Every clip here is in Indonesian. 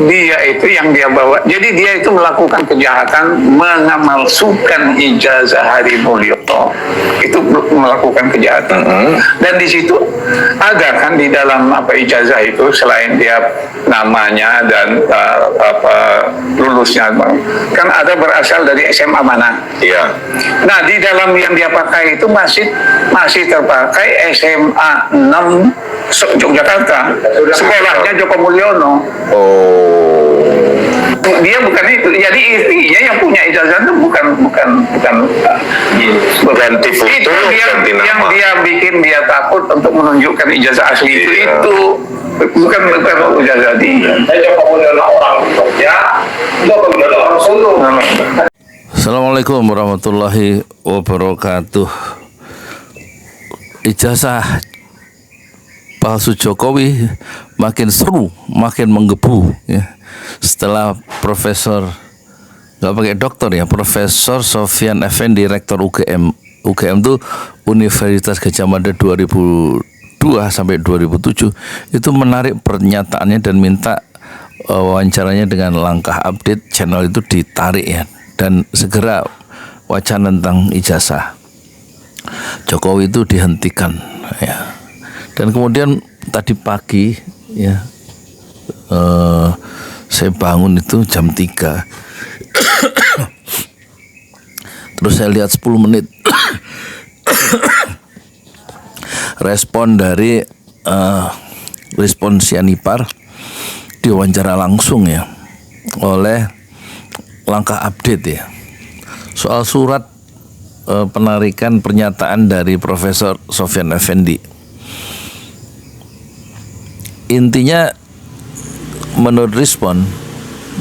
dia itu yang dia bawa. Jadi dia itu melakukan kejahatan mengamalsukan ijazah Hari Mulyono. Itu melakukan kejahatan. Dan di situ ada kan di dalam ijazah itu, selain dia namanya dan lulusnya kan ada berasal dari SMA mana. Iya. Nah, di dalam yang dia pakai itu masih terpakai SMA 6 Yogyakarta. Sekolahnya Joko Mulyono. Oh. Dia bukan itu. Jadi istrinya yang punya ijazah itu bukan Ganti foto, itu ganti yang nama. dia bikin dia takut untuk menunjukkan ijazah asli itu bukan ijazah dia. Joko Mulyono orang Jogja, Joko Mulyono orang Solo. Assalamualaikum warahmatullahi wabarakatuh. Ijazah palsu Jokowi makin seru, makin menggebu ya. Setelah Profesor, nggak pakai dokter ya, Profesor Sofyan Effendi, Rektor UGM itu Universitas Gadjah Mada 2002 sampai 2007 itu menarik pernyataannya dan minta wawancaranya dengan langkah update channel itu ditarik ya, dan segera wacana tentang ijazah Jokowi itu dihentikan ya. Dan kemudian tadi pagi ya, saya bangun itu jam 3 terus saya lihat 10 menit respon dari respon Sianipar diwawancara langsung ya oleh langkah update ya soal surat penarikan pernyataan dari Profesor Sofyan Effendi. Intinya menurut respon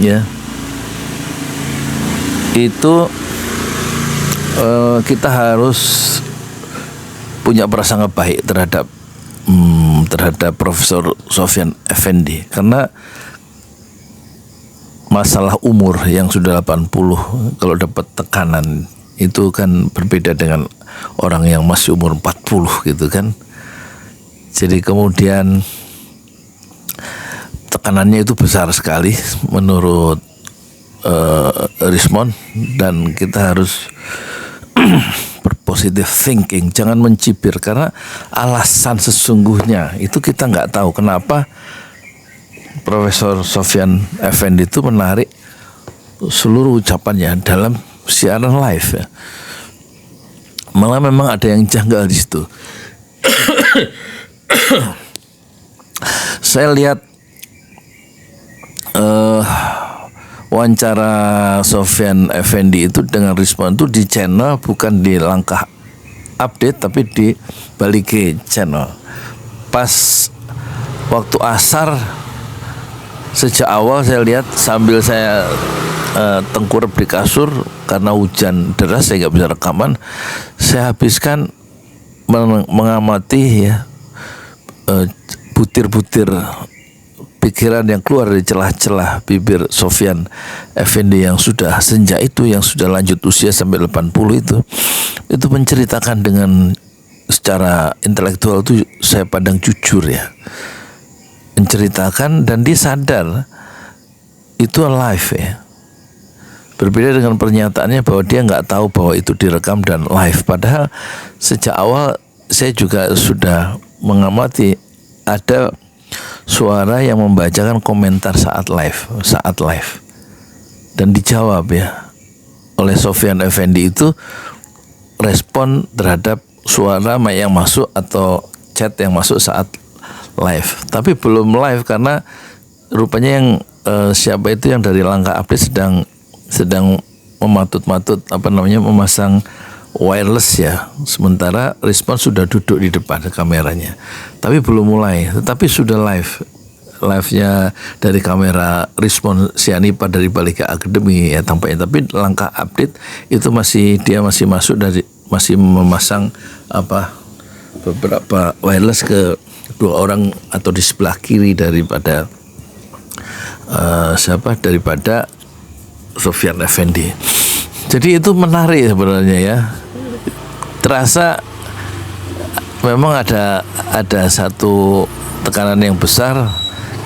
ya itu kita harus punya prasangka baik terhadap Profesor Sofyan Effendi, karena masalah umur yang sudah 80 kalau dapat tekanan itu kan berbeda dengan orang yang masih umur 40 gitu kan. Jadi kemudian tekanannya itu besar sekali menurut Rismon, dan kita harus berpositive thinking, jangan mencibir, karena alasan sesungguhnya itu kita nggak tahu kenapa Profesor Sofyan Effendi itu menarik seluruh ucapannya dalam siaran live ya. Malah memang ada yang janggal di situ. Saya lihat wawancara Sofyan Effendi itu dengan Rismon itu di channel, bukan di langkah update tapi di Balige channel. Pas waktu asar sejak awal saya lihat sambil saya tengkurap di kasur karena hujan deras, saya nggak bisa rekaman. Saya habiskan mengamati ya butir-butir pikiran yang keluar dari celah-celah bibir Sofyan Effendi yang sudah senja itu, yang sudah lanjut usia sampai 80 itu menceritakan dengan secara intelektual itu saya pandang jujur ya, menceritakan, dan dia sadar itu live ya. Berbeda dengan pernyataannya bahwa dia nggak tahu bahwa itu direkam dan live, padahal sejak awal saya juga sudah mengamati ada suara yang membacakan komentar saat live dan dijawab ya oleh Sofyan Effendi itu respon terhadap suara yang masuk atau chat yang masuk saat live, tapi belum live karena rupanya yang siapa itu yang dari langkah update sedang mematut-matut memasang wireless ya, sementara respon sudah duduk di depan kameranya tapi belum mulai, tetapi sudah live-nya dari kamera respon Sianipar dari Balige Academy ya tampaknya, tapi langkah update itu dia masih masuk masih memasang beberapa wireless ke dua orang atau di sebelah kiri daripada daripada Sofyan Effendi. Jadi itu menarik sebenarnya ya. Terasa memang ada satu tekanan yang besar.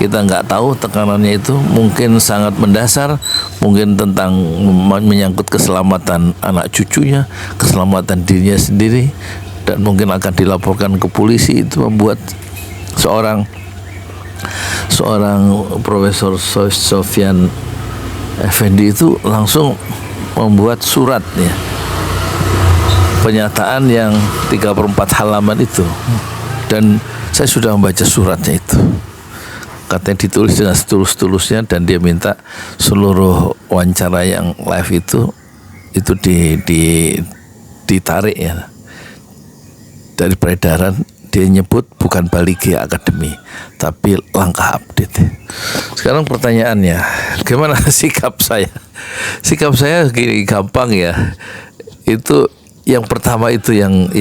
kita nggak tahu tekanannya itu mungkin sangat mendasar, mungkin tentang menyangkut keselamatan anak cucunya, keselamatan dirinya sendiri, dan mungkin akan dilaporkan ke polisi. Itu membuat seorang Profesor Sofyan Effendi itu langsung membuat surat ya, pernyataan yang 34 halaman itu, dan saya sudah membaca suratnya itu. Katanya ditulis dengan setulus-tulusnya, dan dia minta seluruh wawancara yang live itu ditarik ya dari peredaran. Dia nyebut bukan Balige Academy, tapi Langkah Update. Sekarang pertanyaannya, gimana sikap saya? Sikap saya gini, gampang ya. Itu yang pertama itu yang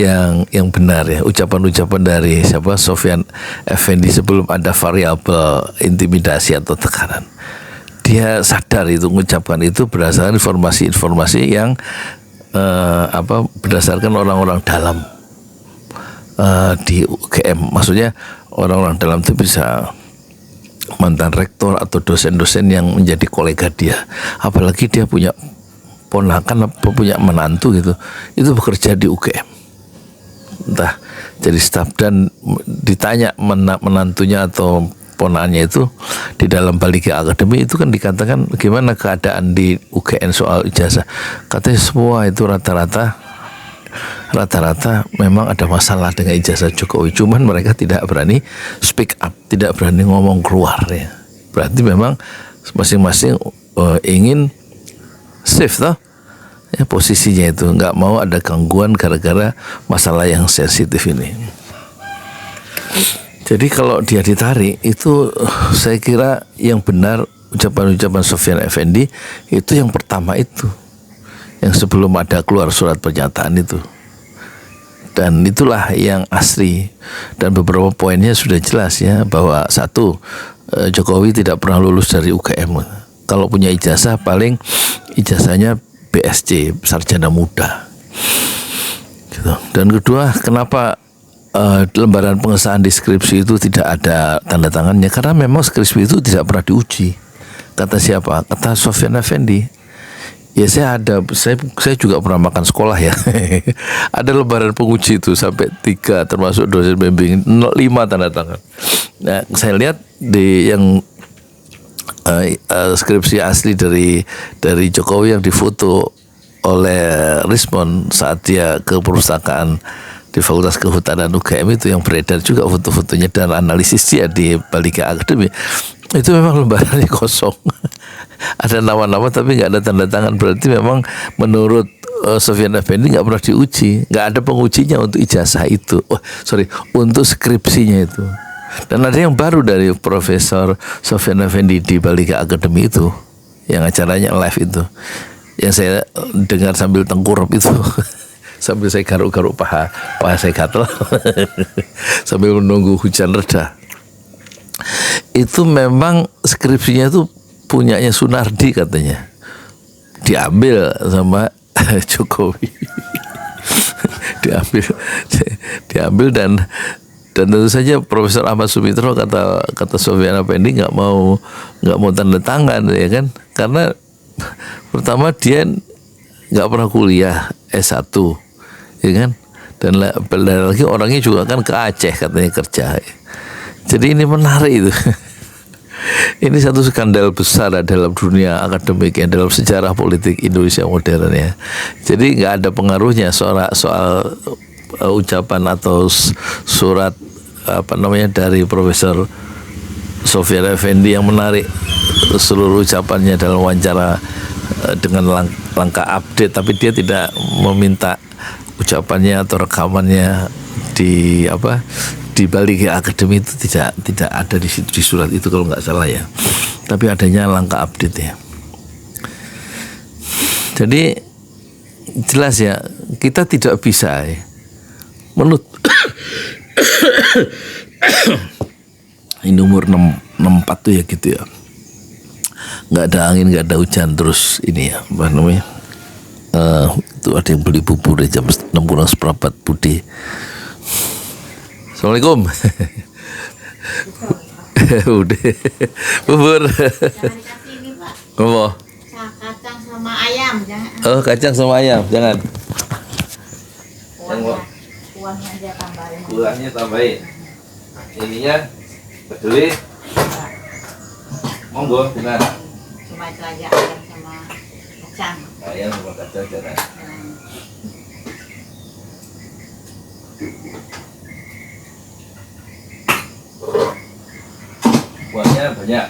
benar ya, ucapan-ucapan dari siapa, Sofyan Effendi, sebelum ada variabel intimidasi atau tekanan. Dia sadar itu, mengucapkan itu berdasarkan informasi-informasi yang berdasarkan orang-orang dalam di UGM. Maksudnya orang-orang dalam itu bisa mantan rektor atau dosen-dosen yang menjadi kolega dia, apalagi dia punya ponakan apa punya menantu gitu, itu bekerja di UGM, entah jadi staf. Dan ditanya menantunya atau ponakannya itu di dalam Balige Academy itu kan dikatakan gimana keadaan di UGM soal ijazah, katanya semua itu rata-rata memang ada masalah dengan ijazah Jokowi, cuman mereka tidak berani speak up, tidak berani ngomong keluar ya. Berarti memang masing-masing ingin safe toh ya, posisinya itu nggak mau ada gangguan gara-gara masalah yang sensitif ini. Jadi kalau dia ditarik itu, saya kira yang benar ucapan-ucapan Sofyan Effendi itu yang pertama itu, yang sebelum ada keluar surat pernyataan itu. Dan itulah yang asli, dan beberapa poinnya sudah jelas ya, bahwa satu, Jokowi tidak pernah lulus dari UGM. Kalau punya ijazah paling ijazahnya BSc, sarjana muda gitu. Dan kedua, kenapa lembaran pengesahan deskripsi itu tidak ada tanda tangannya? Karena memang skripsi itu tidak pernah diuji. Kata siapa? Kata Sofyan Effendi. Ya saya juga pernah makan sekolah ya. Ada lembaran penguji itu sampai 3, termasuk dosen bimbing 5 tanda tangan. Nah, saya lihat di yang skripsi asli dari Jokowi yang difoto oleh Rismon saat dia ke perpustakaan di Fakultas Kehutanan UGM itu, yang beredar juga foto-fotonya dan analisis dia di Balige Academy, itu memang lembarannya kosong. Ada nama-nama tapi nggak ada tanda tangan. Berarti memang menurut Sofyan Effendi nggak pernah diuji, nggak ada pengujinya untuk ijazah itu. Untuk skripsinya itu. Dan ada yang baru dari Profesor Sofyan Effendi di Balige Academy itu, yang acaranya live itu, yang saya dengar sambil tengkurap itu. Sambil saya garuk-garuk paha saya gatel. Sambil menunggu hujan reda. Itu memang skripsinya itu punyanya Sunardi katanya, diambil sama Jokowi. diambil dan tentu saja Profesor Ahmad Sumitro kata Sofyan Effendi nggak mau tanda tangan ya kan, karena pertama dia nggak pernah kuliah S1 ya kan, dan lagi orangnya juga kan ke Aceh katanya kerja. Jadi ini menarik itu. Ini satu skandal besar dalam dunia akademik ya, dalam sejarah politik Indonesia modern ya. Jadi nggak ada pengaruhnya soal ucapan atau surat dari Profesor Sofyan Effendi yang menarik seluruh ucapannya dalam wawancara dengan Langkah Update, tapi dia tidak meminta ucapannya atau rekamannya di Balige Academy itu tidak ada di situ, di surat itu kalau nggak salah ya. Tapi adanya Langkah Update ya. Jadi jelas ya, kita tidak bisa ya, ini umur 64 tuh ya gitu ya, nggak ada angin, nggak ada hujan, terus ini ya apa namanya, itu ada yang beli bubur di jam 6:45 Budi. Assalamualaikum. Udah. Bubur. Jangan dikasih ini Pak. Apa? Kacang sama ayam, jangan. Oh, kacang sama ayam, jangan. Kuahnya aja tambahin. Kuahnya tambahin. Ininya peduli. Monggo, benar. Cuma itu aja ayam sama kacang. Ayam sama kacang jangan. Kuahnya banyak.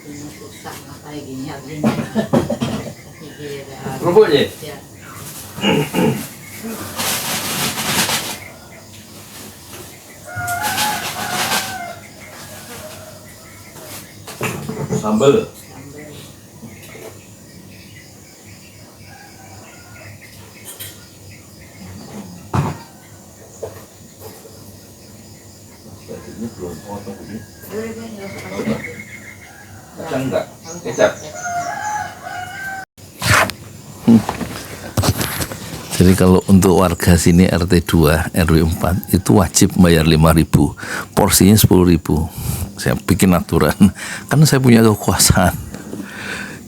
Ini susah ngapain gini gini. Kerupuknya? Ya. Sambal. Ini belum potong ini. Kacang enggak? Kecap. Jadi kalau untuk warga sini RT 2, RW 4 itu wajib bayar 5.000, porsinya 10.000. Saya bikin aturan karena saya punya kekuasaan.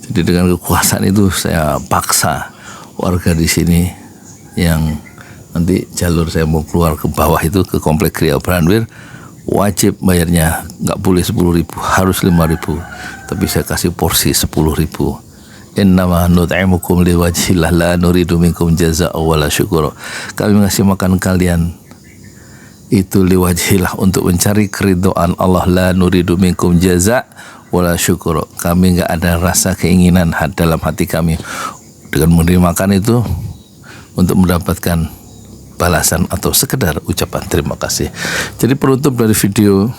Jadi dengan kekuasaan itu saya paksa warga di sini yang nanti jalur saya mau keluar ke bawah itu ke Komplek Kriya Branwir wajib bayarnya, nggak boleh 10.000, harus 5.000. Tapi saya kasih porsi 10.000. Innama nut'imukum liwajhillah la nuridu minkum jazaa'a wala syukura. Kami mengasih makan kalian itu liwajhillah, untuk mencari keridhaan Allah, la nuridu minkum jazaa' wala syukura. Kami enggak ada rasa keinginan dalam hati kami dengan menerima makan itu untuk mendapatkan balasan atau sekedar ucapan terima kasih. Jadi penutup dari video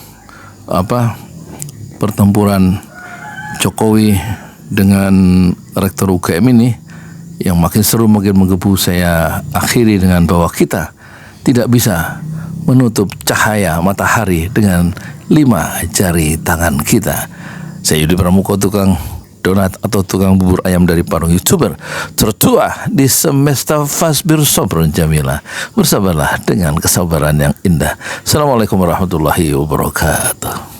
pertempuran Jokowi dengan Rektor UGM ini yang makin seru makin menggebu, saya akhiri dengan bahwa kita tidak bisa menutup cahaya matahari dengan 5 jari tangan kita. Saya Yudi Pramuko, tukang donat atau tukang bubur ayam dari Parung, YouTuber tertua di semesta. Fasbir sabrun jamila, bersabarlah dengan kesabaran yang indah. Assalamualaikum warahmatullahi wabarakatuh.